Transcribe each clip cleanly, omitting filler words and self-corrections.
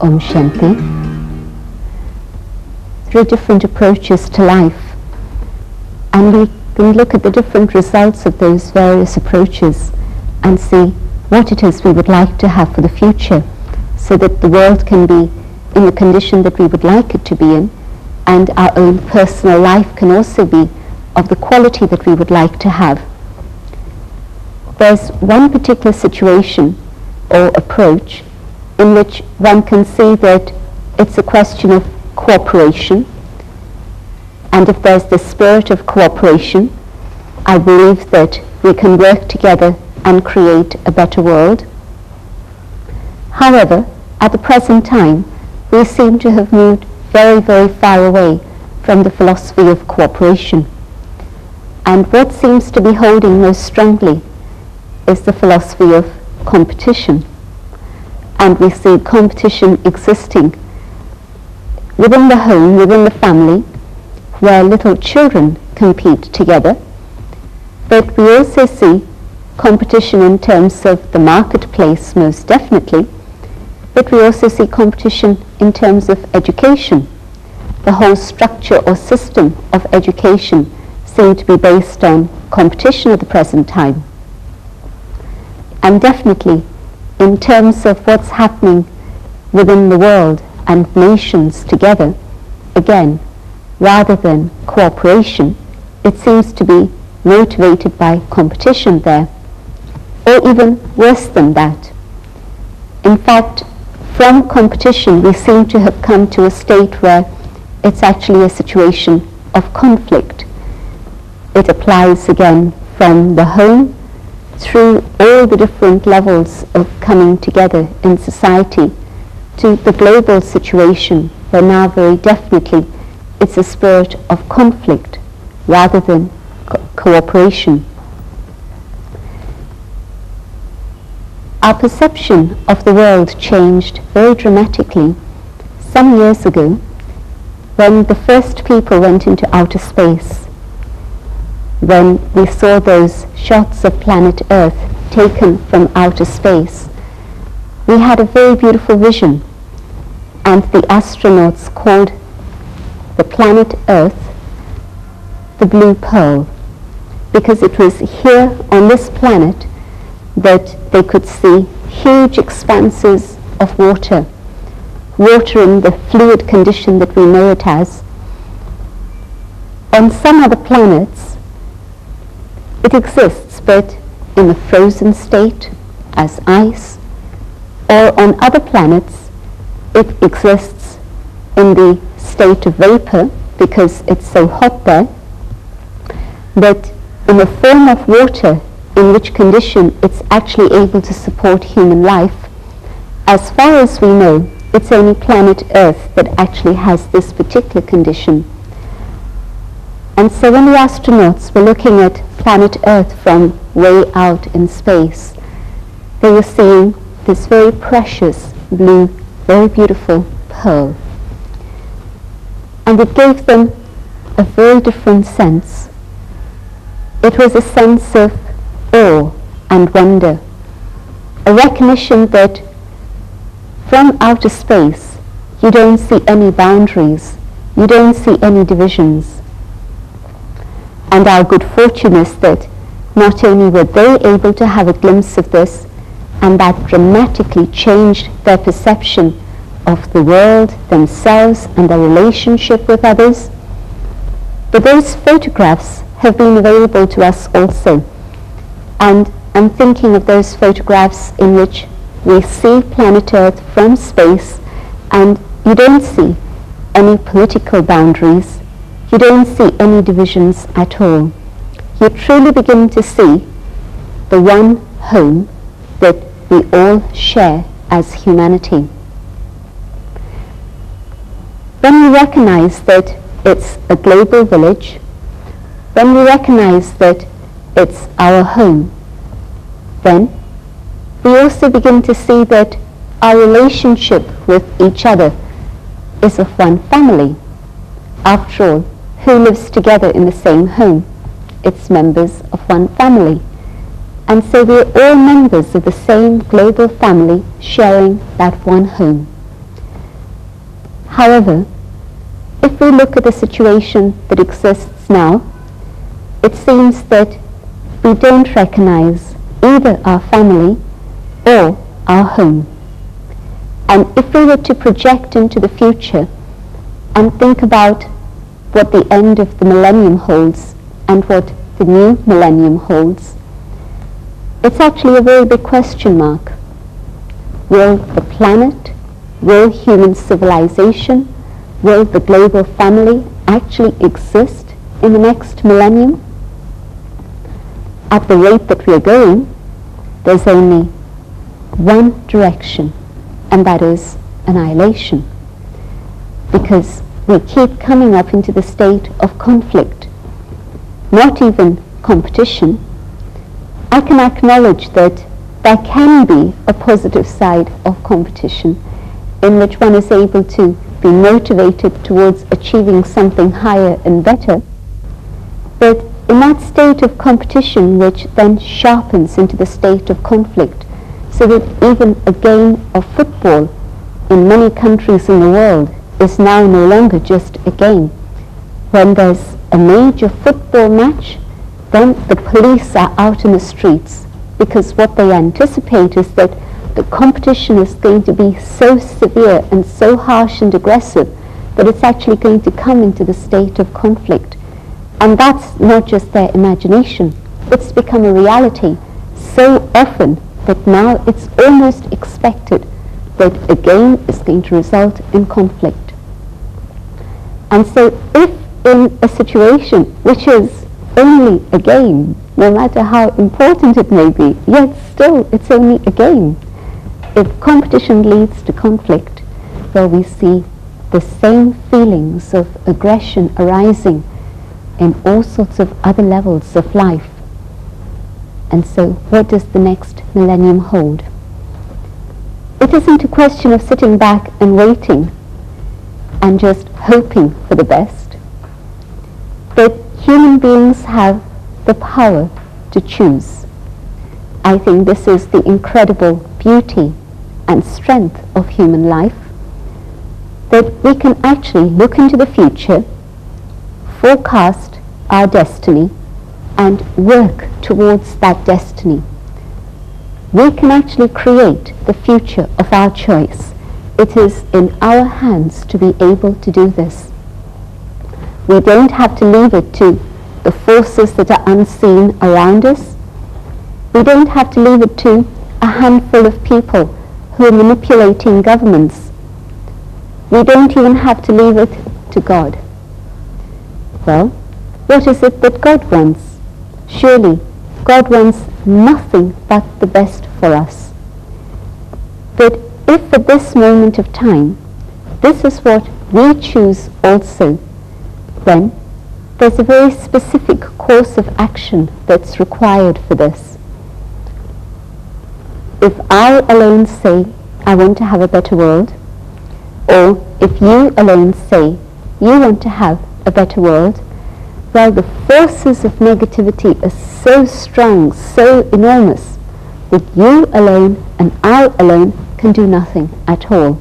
Om Shanti. There are different approaches to life, and we can look at the different results of those various approaches and see what it is we would like to have for the future, so that the world can be in the condition that we would like it to be in, and our own personal life can also be of the quality that we would like to have. There's one particular situation or approach in which one can see that it's a question of cooperation, and if there's the spirit of cooperation, I believe that we can work together and create a better world. However, at the present time, we seem to have moved very, very far away from the philosophy of cooperation. And what seems to be holding most strongly is the philosophy of competition. And we see competition existing within the home, within the family, where little children compete together. But we also see competition in terms of the marketplace, most definitely. But we also see competition in terms of education. The whole structure or system of education seems to be based on competition at the present time. And definitely, in terms of what's happening within the world and nations together, again, rather than cooperation, it seems to be motivated by competition there, or even worse than that. In fact, from competition, we seem to have come to a state where it's actually a situation of conflict. It applies again from the home through all the different levels of coming together in society to the global situation, where now very definitely it's a spirit of conflict rather than cooperation. Our perception of the world changed very dramatically some years ago when the first people went into outer space, when we saw those shots of planet Earth taken from outer space. We had a very beautiful vision, and the astronauts called the planet Earth the blue pearl, because it was here on this planet that they could see huge expanses of water, water in the fluid condition that we know it as. On some other planets, it exists, but in a frozen state as ice, or on other planets, it exists in the state of vapor because it's so hot there, but in the form of water, in which condition it's actually able to support human life. As far as we know, it's only planet Earth that actually has this particular condition. And so when the astronauts were looking at planet Earth from way out in space, they were seeing this very precious blue, very beautiful pearl. And it gave them a very different sense. It was a sense of awe and wonder, a recognition that from outer space you don't see any boundaries, you don't see any divisions. And our good fortune is that not only were they able to have a glimpse of this, and that dramatically changed their perception of the world, themselves, and their relationship with others, but those photographs have been available to us also. And I'm thinking of those photographs in which we see planet Earth from space, and you don't see any political boundaries, you don't see any divisions at all. You truly begin to see the one home that we all share as humanity. When we recognize that it's a global village, when we recognize that it's our home, then we also begin to see that our relationship with each other is of one family. After all, who lives together in the same home? It's members of one family. And so we're all members of the same global family sharing that one home. However, if we look at the situation that exists now, it seems that we don't recognize either our family or our home. And if we were to project into the future and think about what the end of the millennium holds and what the new millennium holds, it's actually a very big question mark. Will the planet, will human civilization, will the global family actually exist in the next millennium? At the rate that we are going, there's only one direction, and that is annihilation. Because we keep coming up into the state of conflict, not even competition. I can acknowledge that there can be a positive side of competition in which one is able to be motivated towards achieving something higher and better. But in that state of competition, which then sharpens into the state of conflict, so that even a game of football in many countries in the world is now no longer just a game. When there's a major football match, then the police are out in the streets, because what they anticipate is that the competition is going to be so severe and so harsh and aggressive that it's actually going to come into the state of conflict. And that's not just their imagination, it's become a reality so often that now it's almost expected that a game is going to result in conflict. And so if in a situation which is only a game, no matter how important it may be, yet still it's only a game, if competition leads to conflict, well, we see the same feelings of aggression arising in all sorts of other levels of life. And so what does the next millennium hold? It isn't a question of sitting back and waiting and just hoping for the best, but human beings have the power to choose. I think this is the incredible beauty and strength of human life, that we can actually look into the future, forecast our destiny, and work towards that destiny. We can actually create the future of our choice. It is in our hands to be able to do this. We don't have to leave it to the forces that are unseen around us. We don't have to leave it to a handful of people who are manipulating governments. We don't even have to leave it to God. Well, what is it that God wants? Surely God wants nothing but the best for us. But if at this moment of time, this is what we choose also, then there's a very specific course of action that's required for this. If I alone say, I want to have a better world, or if you alone say, you want to have a better world, well, the forces of negativity are so strong, so enormous, that you alone and I alone can do nothing at all.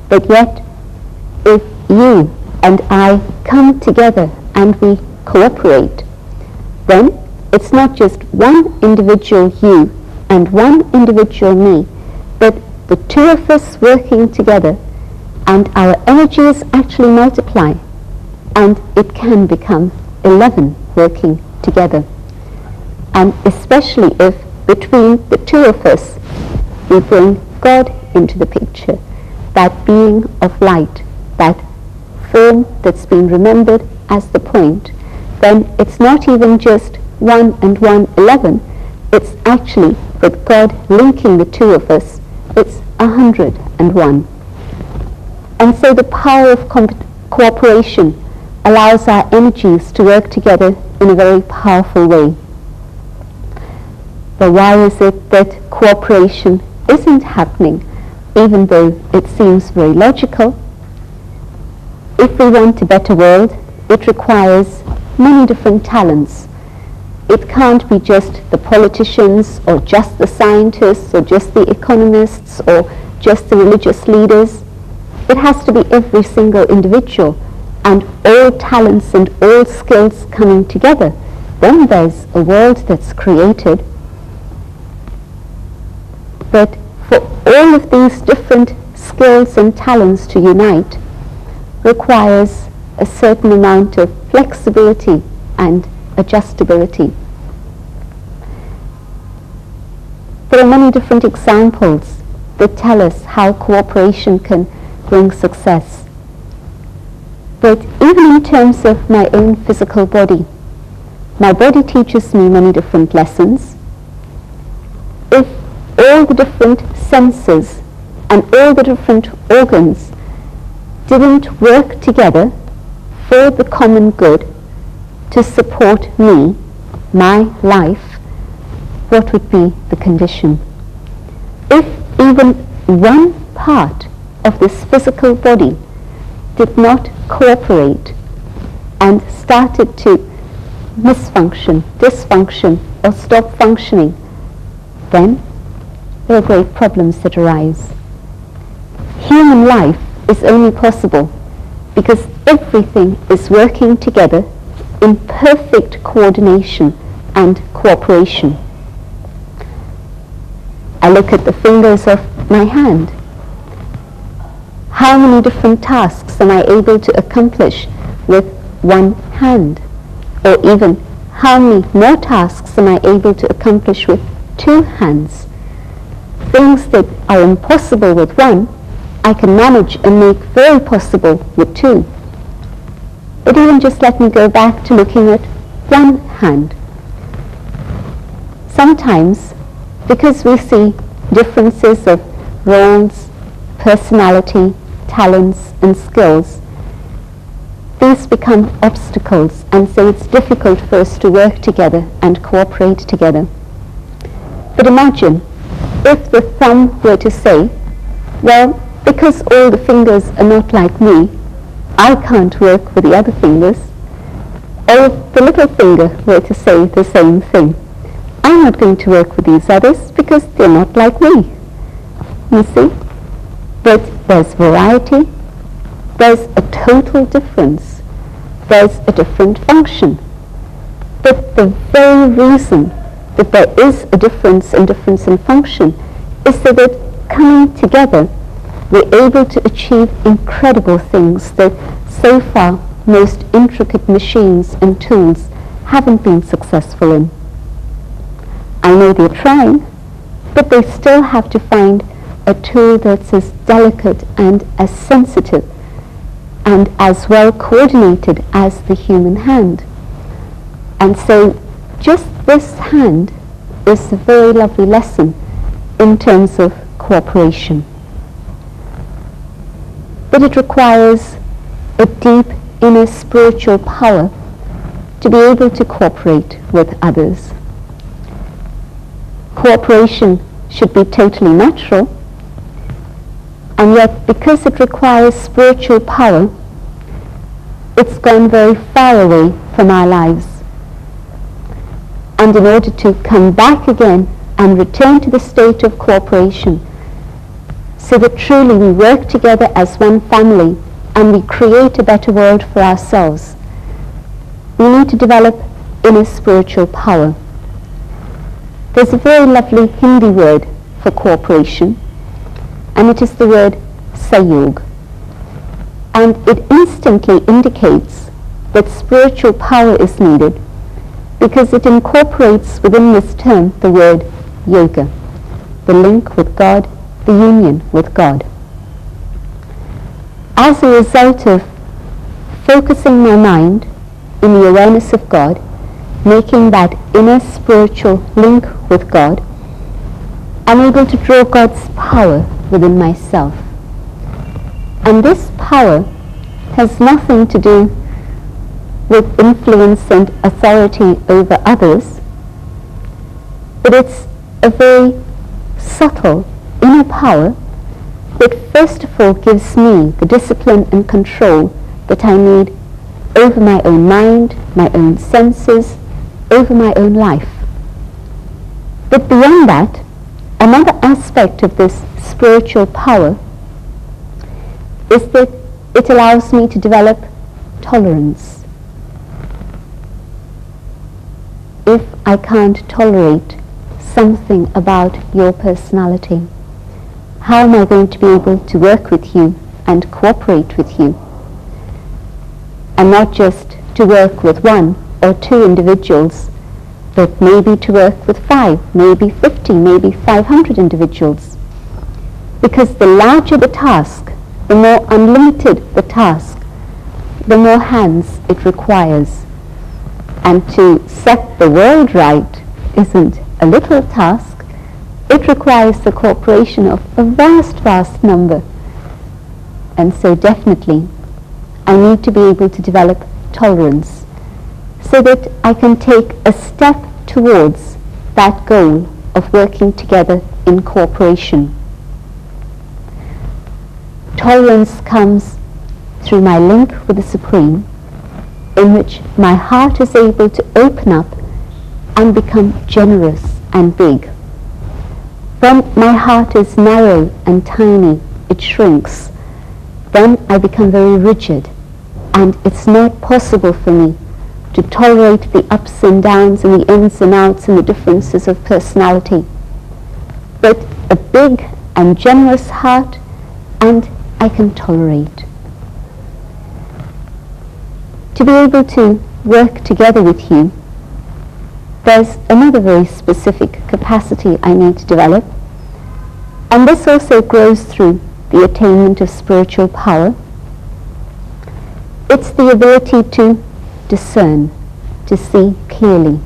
But yet, if you and I come together and we cooperate, then it's not just one individual you and one individual me, but the two of us working together, and our energies actually multiply, and it can become 11 working together. And especially if between the two of us we bring God into the picture, that being of light, that form that's been remembered as the point, then it's not even just 1 and 1, 11. It's actually that God linking the two of us, it's 101. And so the power of cooperation allows our energies to work together in a very powerful way. But why is it that cooperation isn't happening, even though it seems very logical? If we want a better world, it requires many different talents. It can't be just the politicians, or just the scientists, or just the economists, or just the religious leaders. it has to be every single individual and all talents and all skills coming together. Then there's a world that's created. But for all of these different skills and talents to unite requires a certain amount of flexibility and adjustability. There are many different examples that tell us how cooperation can bring success. But even in terms of my own physical body, my body teaches me many different lessons. If all the different senses and all the different organs didn't work together for the common good to support me, my life, what would be the condition? If even one part of this physical body did not cooperate and started to misfunction, dysfunction, or stop functioning, then there are great problems that arise. Human life is only possible because everything is working together in perfect coordination and cooperation. I look at the fingers of my hand. How many different tasks am I able to accomplish with one hand? Or even how many more tasks am I able to accomplish with two hands? Things that are impossible with one, I can manage and make very possible with two. But even just let me go back to looking at one hand. Sometimes, because we see differences of roles, personality, talents, and skills, these become obstacles, and so it's difficult for us to work together and cooperate together. But imagine if the thumb were to say, well, because all the fingers are not like me, I can't work with the other fingers. Or if the little finger were to say the same thing, I'm not going to work with these others because they're not like me. You see? But there's variety, there's a total difference, there's a different function. But the very reason that there is a difference in function is so that coming together we're able to achieve incredible things that so far most intricate machines and tools haven't been successful in. I know they're trying, but they still have to find a tool that's as delicate and as sensitive and as well coordinated as the human hand. And so just this hand is a very lovely lesson in terms of cooperation. But it requires a deep inner spiritual power to be able to cooperate with others. Cooperation should be totally natural, and yet because it requires spiritual power, it's gone very far away from our lives. And in order to come back again and return to the state of cooperation, so that truly we work together as one family and we create a better world for ourselves, we need to develop inner spiritual power. There's a very lovely Hindi word for cooperation, and it is the word sayog. And it instantly indicates that spiritual power is needed because it incorporates within this term the word yoga, the link with God, the union with God. As a result of focusing my mind in the awareness of God, making that inner spiritual link with God, I'm able to draw God's power within myself. And this power has nothing to do with influence and authority over others, but it's a very subtle inner power that first of all gives me the discipline and control that I need over my own mind, my own senses, over my own life. But beyond that, another aspect of this spiritual power is that it allows me to develop tolerance. If I can't tolerate something about your personality, how am I going to be able to work with you and cooperate with you? And not just to work with 1 or 2 individuals, but maybe to work with 5, maybe 50, maybe 500 individuals. Because the larger the task, the more unlimited the task, the more hands it requires. And to set the world right isn't a little task. It requires the cooperation of a vast, vast number. And so definitely, I need to be able to develop tolerance so that I can take a step towards that goal of working together in cooperation. Tolerance comes through my link with the Supreme, in which my heart is able to open up and become generous and big. When my heart is narrow and tiny, it shrinks. Then I become very rigid, and it's not possible for me to tolerate the ups and downs and the ins and outs and the differences of personality. But a big and generous heart, and I can tolerate. To be able to work together with you, there's another very specific capacity I need to develop, and this also grows through the attainment of spiritual power. It's the ability to discern, to see clearly.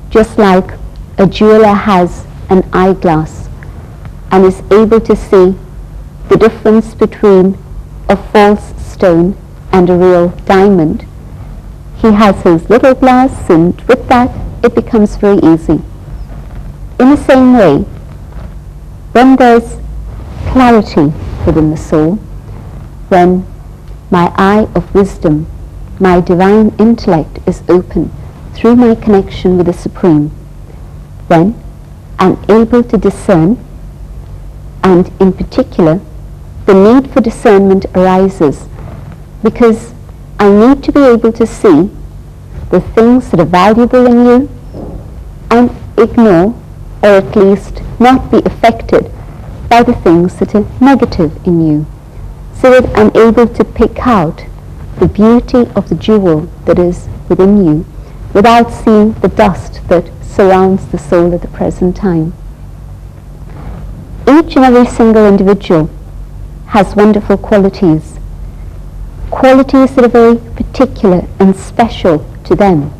Just like a jeweler has an eyeglass and is able to see the difference between a false stone and a real diamond. He has his little glass, and with that it becomes very easy. In the same way, when there's clarity within the soul, when my eye of wisdom, my divine intellect is open through my connection with the Supreme, then I'm able to discern, and in particular, the need for discernment arises because I need to be able to see the things that are valuable in you and ignore, or at least not be affected by the things that are negative in you, so that I'm able to pick out the beauty of the jewel that is within you without seeing the dust that surrounds the soul at the present time. Each and every single individual has wonderful qualities, qualities that are very particular and special to them,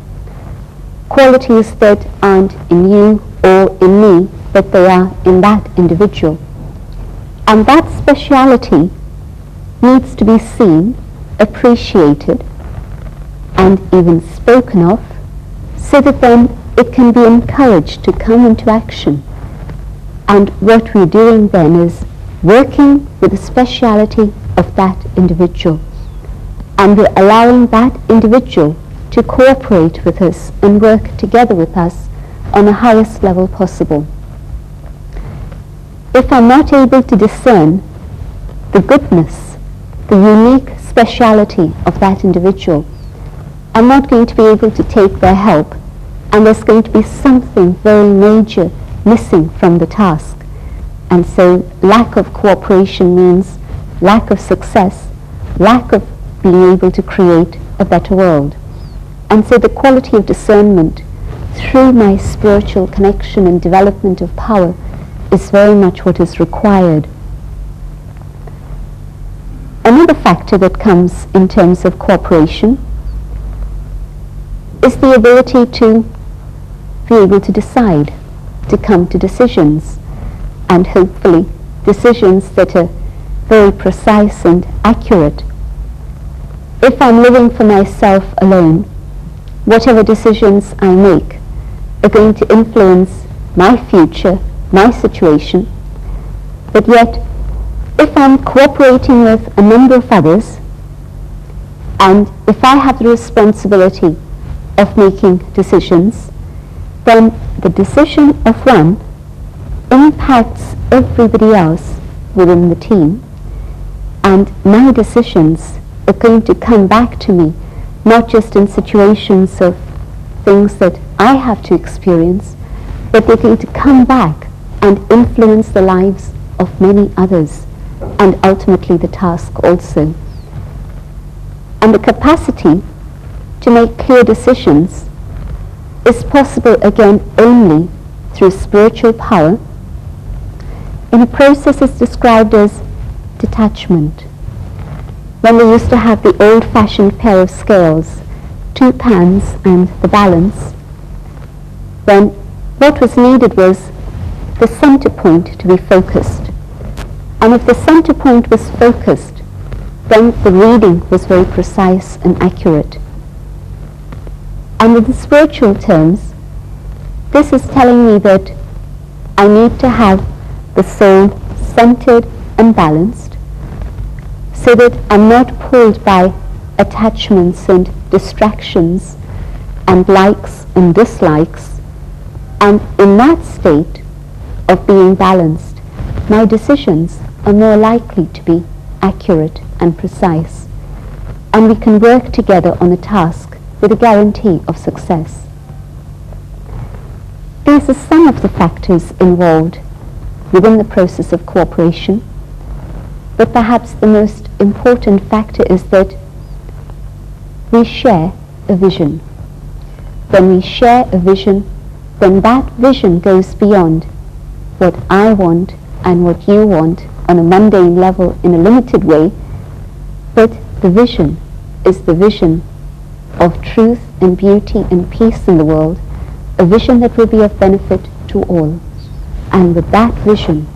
qualities that aren't in you or in me, but they are in that individual. And that speciality needs to be seen, appreciated, and even spoken of, so that then it can be encouraged to come into action. And what we're doing then is working with the speciality of that individual. And we're allowing that individual to cooperate with us and work together with us on the highest level possible. If I'm not able to discern the goodness, the unique speciality of that individual, I'm not going to be able to take their help, and there's going to be something very major missing from the task. And so lack of cooperation means lack of success, lack of being able to create a better world. And so the quality of discernment through my spiritual connection and development of power is very much what is required. Another factor that comes in terms of cooperation is the ability to be able to decide, to come to decisions, and hopefully decisions that are very precise and accurate. If I'm living for myself alone, whatever decisions I make are going to influence my future, my situation. But yet, if I'm cooperating with a number of others, and if I have the responsibility of making decisions, then the decision of one impacts everybody else within the team. And my decisions are going to come back to me, not just in situations of things that I have to experience, but they're going to come back and influence the lives of many others, and ultimately the task also. And the capacity to make clear decisions is possible again only through spiritual power in a process that's described as detachment. When we used to have the old-fashioned pair of scales, 2 pans and the balance, when what was needed was the center point to be focused. And if the center point was focused, then the reading was very precise and accurate. And in the spiritual terms, this is telling me that I need to have the soul centered and balanced so that I'm not pulled by attachments and distractions and likes and dislikes. And in that state of being balanced, my decisions are more likely to be accurate and precise, and we can work together on a task with a guarantee of success. These are some of the factors involved within the process of cooperation, but perhaps the most important factor is that we share a vision. When we share a vision, then that vision goes beyond what I want and what you want on a mundane level in a limited way, but the vision is the vision of truth and beauty and peace in the world, a vision that will be of benefit to all. And with that vision,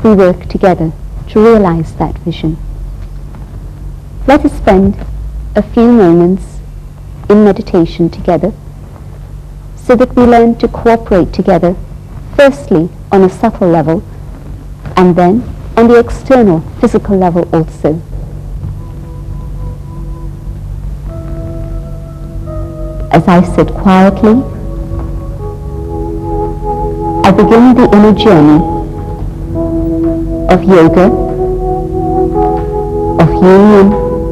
we work together to realize that vision. Let us spend a few moments in meditation together so that we learn to cooperate together, firstly on a subtle level, and then on the external physical level also. As I sit quietly, I begin the inner journey of yoga, of union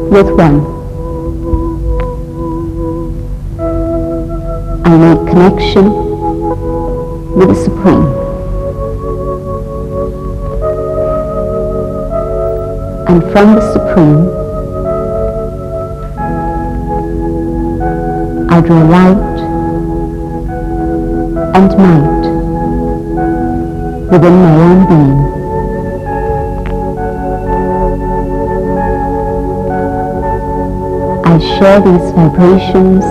with one. I make connection with the Supreme. And from the Supreme, I draw light and might within my own being. I share these vibrations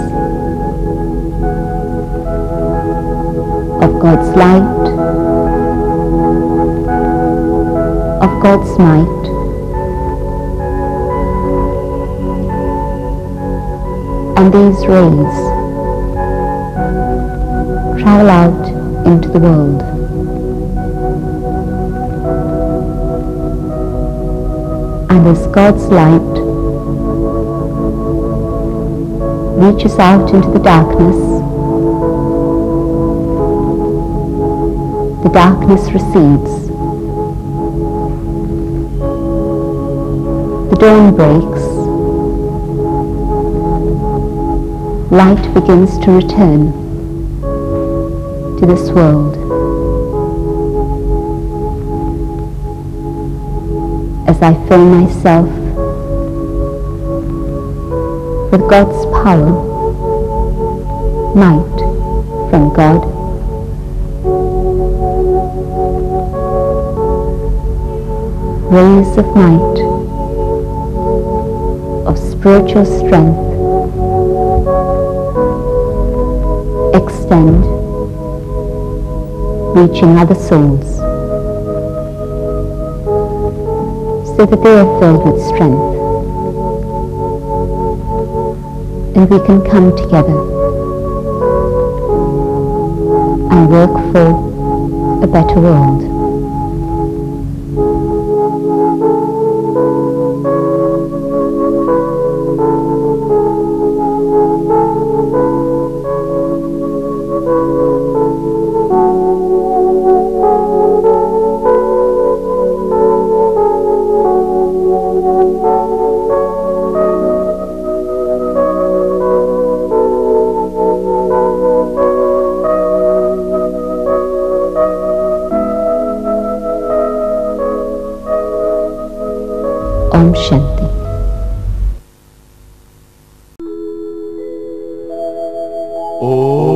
of God's light, of God's might, and these rays travel out into the world. And as God's light reaches out into the darkness recedes. The dawn breaks. Light begins to return to this world. As I fill myself with God's power, might from God, rays of might, of spiritual strength, extend, reaching other souls, so that they are filled with strength, and we can come together and work for a better world. Om Shanti. Oh.